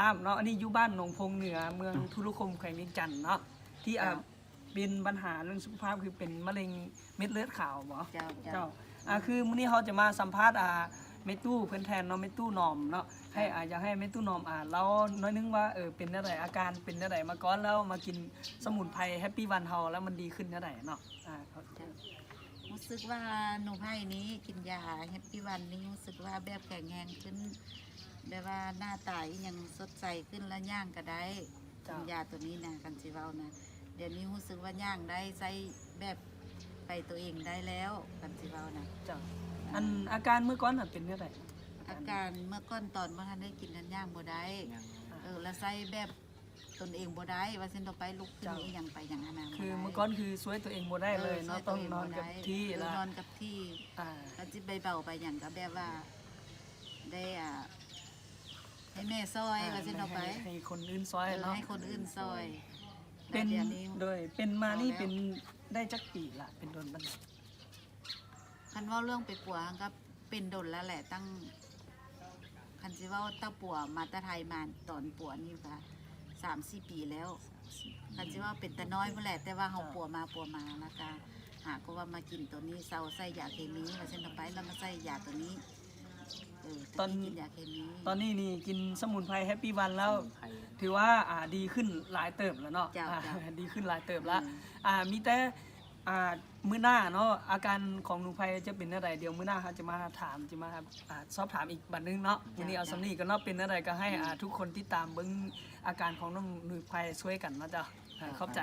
าพเนาะอันนี้อยู่บ้านหนองพงเหนือเมืองทุรุคมแขวงเวียงจันทน์เนาะที่เป็นปัญหาเรื่องสุขภาพคือเป็นมะเร็งเม็ดเลือดขาวบ่เจ้าคือมื้อนี้เขาจะมาสัมภาษณ์เมตู้เพิ่นแทนเนาะเมตู้นอมเนาะให้อยากให้เมตู้นอมเราน้อยนึงว่าเป็นจังไดอาการเป็นจังไดมาก่อนแล้วมากินสมุนไพรแฮปปี้วันเฮาแล้วมันดีขึ้นจังไดเนาะรู้สึกว่าหนูไผ่นี้กินยาแฮปปี้วันนี้รู้สึกว่าแบบแข็งแรงขึ้นแบบว่าหน้าตายังสดใสขึ้นและย่างก็ได้กินยาตัวนี้นะกันสิเว้านะเดี๋ยวนี้รู้สึกว่าย่างได้ใช้แบบไปตัวเองได้แล้วกันสิเว้านะจ้ะอาการเมื่อก่อนเป็นจังไดอาการเมื่อก่อนตอนบ่ทันได้กินนั้นย่างบ่ได้แล้วใช้แบบตนเองบ่ได้ว่าเส้นต่อไปลุกขึ้นอีหยังไปอย่างนั้นคือเมื่อก่อนคือช่วยตัวเองบ่ได้เลยเนาะต้องนอนกับที่แล้วนอนกับที่ก็สิไปเบาไปหยังก็แบบว่าได้ให้แม่ซอยว่าเส้นต่อไปให้คนอื่นซอยเนาะให้คนอื่นซอยเป็นโดยเป็นมานี่เป็นได้จักปีละเป็นโดนบันไดคันว่าเรื่องไปปัวก็เป็นโดนแล้วแหละตั้งคันสิว่าตาปัวมาตะไทยมาตอนปัวนี่ค่ะ3-4 ปีแล้วคันสิว่าเป็นตะน้อยเมื่อแหละแต่ว่าเขาปัวมาแล้วก็หาก็ว่ามากินตัวนี้เซาใส่ยาเคมีมาเส้นต่อไปแล้วมาใส่ยาตัวนี้ตอนกินยาเคมีตอนนี้นี่กินสมุนไพรแฮปปี้วันแล้วถือว่าดีขึ้นหลายเติบแล้วเนาะดีขึ้นหลายเติบแล้วมีแต่มื้อหน้าเนาะอาการของหนูไพจะเป็นอะไรเดี๋ยวมื้อหน้าเขาจะมาถามจะมาสอบถามอีกบัดนึงเนาะวันนี้เอาสำนีก็เนาะเป็นอะไรก็ให้ทุกคนที่ตามเบิ่งอาการของน้องหนูไพช่วยกันเนาะจ้ะเข้าใจ